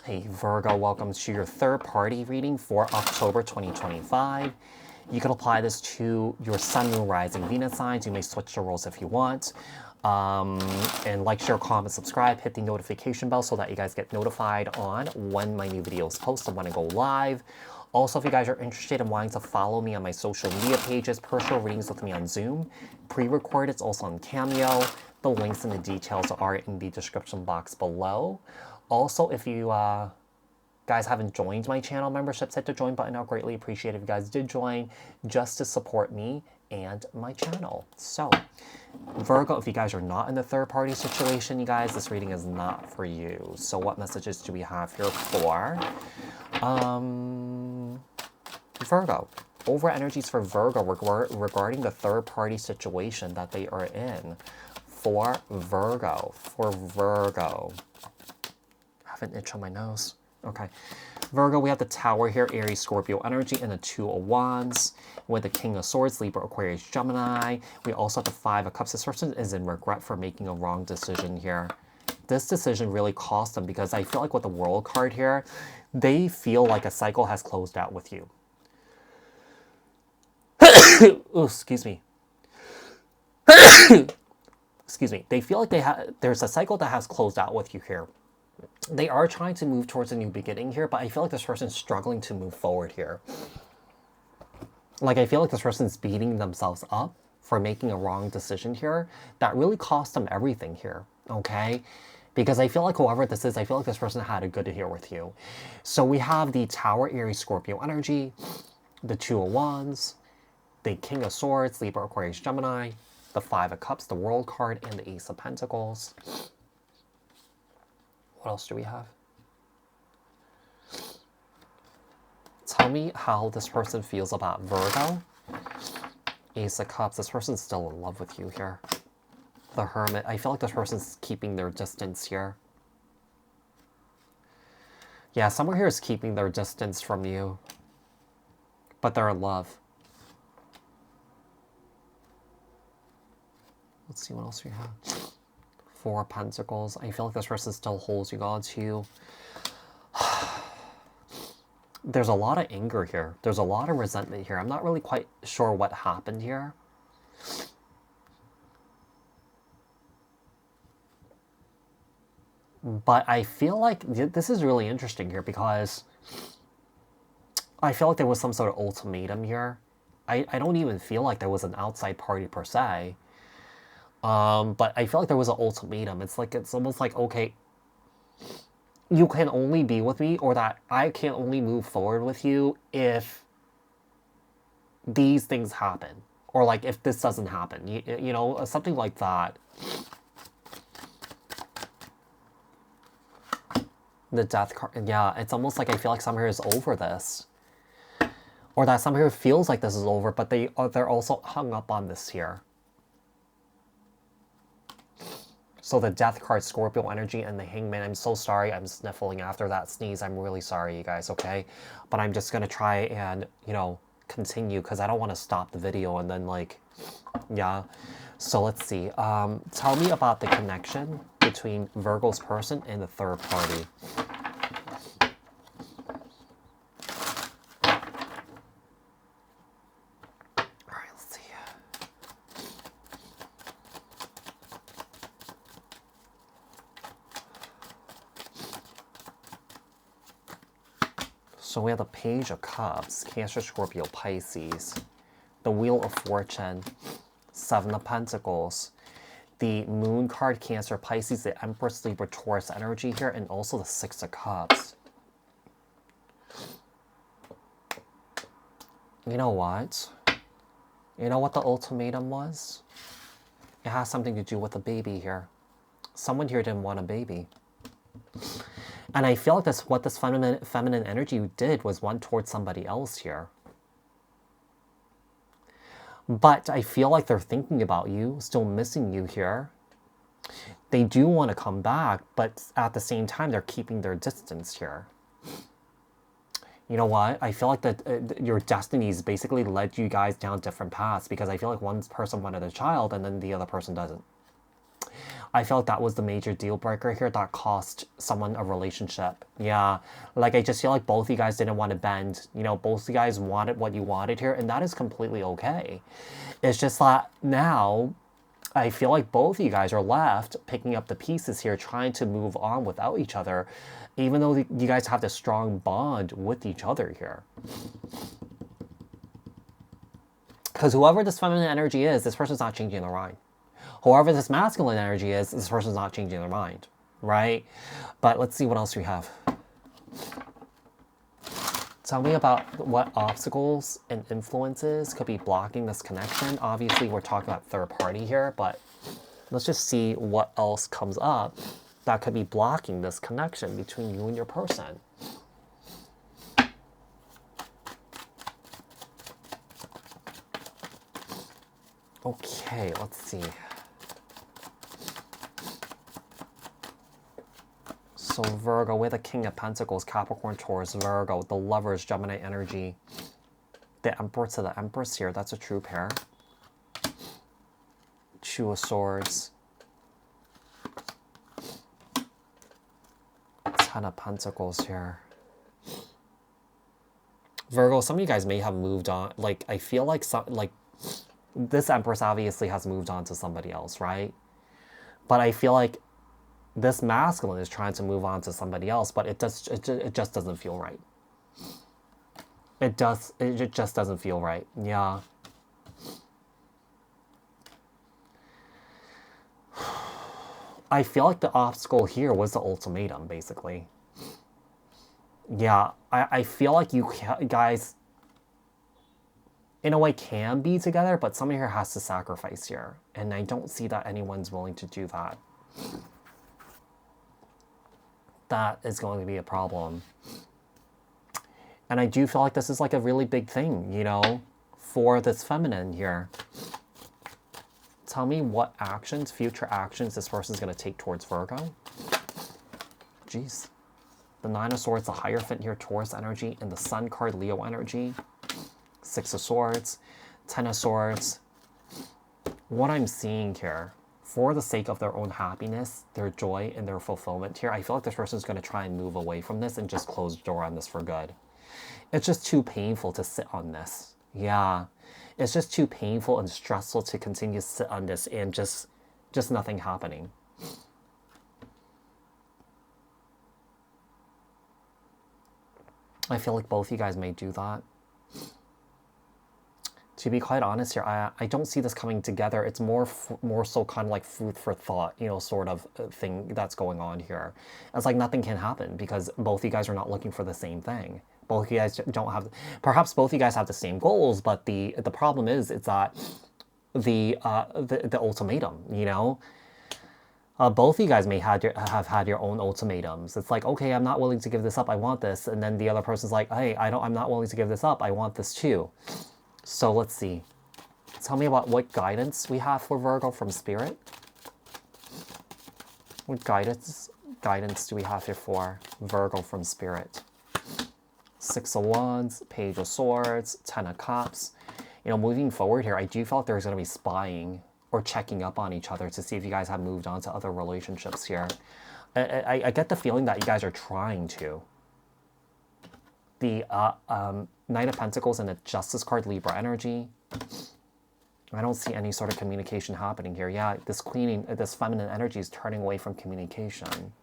Hey Virgo, welcome to your third party reading for October 2025. You can apply this to your Sun, Moon, Rising, Venus signs. You may switch the roles if you want. And like, share, comment, subscribe, hit the notification bell so that you guys get notified on when my new videos post and when I go live. Also, if you guys are interested in wanting to follow me on my social media pages, personal readings with me on Zoom, pre-recorded, it's also on Cameo. The links and the details are in the description box below. Also, if you guys haven't joined my channel memberships, hit the join button. I'll greatly appreciate it if you guys did join just to support me and my channel. So, Virgo, if you guys are not in the third party situation, you guys, this reading is not for you. So what messages do we have here for Virgo? Over energies for Virgo regarding the third party situation that they are in. For Virgo. I have an itch on my nose. Okay. Virgo, we have the Tower here, Aries, Scorpio energy, and the Two of Wands with the King of Swords, Libra, Aquarius, Gemini. We also have the Five of Cups. This person is in regret for making a wrong decision here. This decision really cost them because I feel like with the World card here, they feel like a cycle has closed out with you. Ooh, excuse me. Excuse me. They feel like there's a cycle that has closed out with you here. They are trying to move towards a new beginning here, but I feel like this person's struggling to move forward here. Like, I feel like this person's beating themselves up for making a wrong decision here. That really cost them everything here, okay? Because I feel like whoever this is, I feel like this person had a good year with you. So we have the Tower, Aries, Scorpio energy, the Two of Wands, the King of Swords, Libra, Aquarius, Gemini, the Five of Cups, the World card, and the Ace of Pentacles. What else do we have? Tell me how this person feels about Virgo. Ace of Cups. This person's still in love with you here. The Hermit. I feel like this person's keeping their distance here. Yeah, someone here is keeping their distance from you. But they're in love. Let's see what else we have. Four of Pentacles. I feel like this person still holds you on to you. There's a lot of anger here. There's a lot of resentment here. I'm not really quite sure what happened here. But I feel like this is really interesting here because I feel like there was some sort of ultimatum here. I don't even feel like there was an outside party per se. But I feel like there was an ultimatum. It's almost like, okay, you can only be with me, or that I can only move forward with you if these things happen, or like if this doesn't happen, you know, something like that. The Death card, yeah, it's almost like I feel like someone here is over this, or that someone here feels like this is over, but they're also hung up on this here. So the Death card, Scorpio energy, and the Hangman. I'm so sorry. I'm sniffling after that sneeze. I'm really sorry, you guys, okay? But I'm just going to try and, you know, continue because I don't want to stop the video and then, like, yeah. So let's see. Tell me about the connection between Virgo's person and the third party. So we have the Page of Cups, Cancer, Scorpio, Pisces, the Wheel of Fortune, Seven of Pentacles, the Moon card, Cancer, Pisces, the Empress, Libra, Taurus energy here, and also the Six of Cups. You know what? You know what the ultimatum was? It has something to do with a baby here. Someone here didn't want a baby. And I feel like what this feminine energy did was want towards somebody else here. But I feel like they're thinking about you, still missing you here. They do want to come back, but at the same time, they're keeping their distance here. You know what? I feel like that your destinies basically led you guys down different paths because I feel like one person wanted a child and then the other person doesn't. I feel like that was the major deal breaker here that cost someone a relationship. Yeah, like I just feel like both of you guys didn't want to bend. You know, both of you guys wanted what you wanted here, and that is completely okay. It's just that now I feel like both of you guys are left picking up the pieces here, trying to move on without each other, even though you guys have this strong bond with each other here. Because whoever this feminine energy is, this person's not changing their mind. Whoever this masculine energy is, this person's not changing their mind, right? But let's see what else we have. Tell me about what obstacles and influences could be blocking this connection. Obviously, we're talking about third party here, but let's just see what else comes up that could be blocking this connection between you and your person. Okay, let's see. So Virgo with a King of Pentacles, Capricorn, Taurus, Virgo, the Lovers, Gemini energy. The Emperor to the Empress here, that's a true pair. Two of Swords. Ten of Pentacles here. Virgo, some of you guys may have moved on. Like, I feel like this Empress obviously has moved on to somebody else, right? But I feel like this masculine is trying to move on to somebody else, but it just doesn't feel right. It just doesn't feel right. Yeah. I feel like the obstacle here was the ultimatum, basically. Yeah, I feel like you guys, in a way, can be together, but someone here has to sacrifice here. And I don't see that anyone's willing to do that. That is going to be a problem. And I do feel like this is like a really big thing, you know, for this feminine here. Tell me what actions, future actions, this person's going to take towards Virgo. Jeez. The Nine of Swords, the Hierophant here, Taurus energy, and the Sun card, Leo energy. Six of Swords, Ten of Swords. What I'm seeing here, for the sake of their own happiness, their joy, and their fulfillment here, I feel like this person's going to try and move away from this and just close the door on this for good. It's just too painful to sit on this. Yeah. It's just too painful and stressful to continue to sit on this and just nothing happening. I feel like both of you guys may do that. To be quite honest here, I don't see this coming together. It's more so kind of like food for thought, you know, sort of thing that's going on here. It's like nothing can happen because both of you guys are not looking for the same thing. Both of you guys don't have, perhaps both of you guys have the same goals, but the problem is it's that the ultimatum, you know. Both of you guys may have had your own ultimatums. It's like, okay, I'm not willing to give this up. I want this, and then the other person's like, hey, I'm not willing to give this up. I want this too. So let's see. Tell me about what guidance we have for Virgo from Spirit. What guidance do we have here for Virgo from Spirit? Six of Wands, Page of Swords, Ten of Cups. You know, moving forward here, I do feel like there's going to be spying or checking up on each other to see if you guys have moved on to other relationships here. I get the feeling that you guys are trying to. The Knight of Pentacles and the Justice card, Libra energy. I don't see any sort of communication happening here. Yeah, this feminine energy is turning away from communication.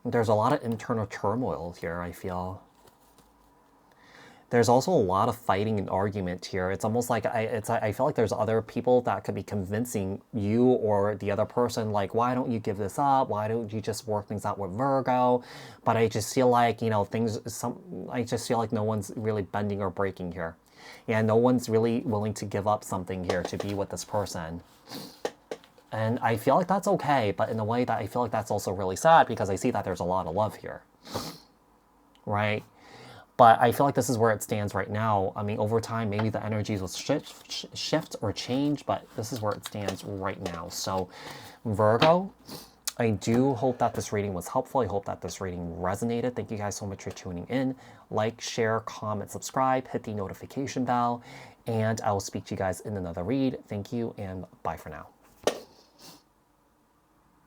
There's a lot of internal turmoil here, I feel. There's also a lot of fighting and argument here. It's almost like I feel like there's other people that could be convincing you or the other person, like, why don't you give this up? Why don't you just work things out with Virgo? But I just feel like, you know, I just feel like no one's really bending or breaking here. And no one's really willing to give up something here to be with this person. And I feel like that's okay, but in a way that I feel like that's also really sad because I see that there's a lot of love here. Right? But I feel like this is where it stands right now. I mean, over time, maybe the energies will shift or change, but this is where it stands right now. So, Virgo, I do hope that this reading was helpful. I hope that this reading resonated. Thank you guys so much for tuning in. Like, share, comment, subscribe, hit the notification bell. And I will speak to you guys in another read. Thank you and bye for now.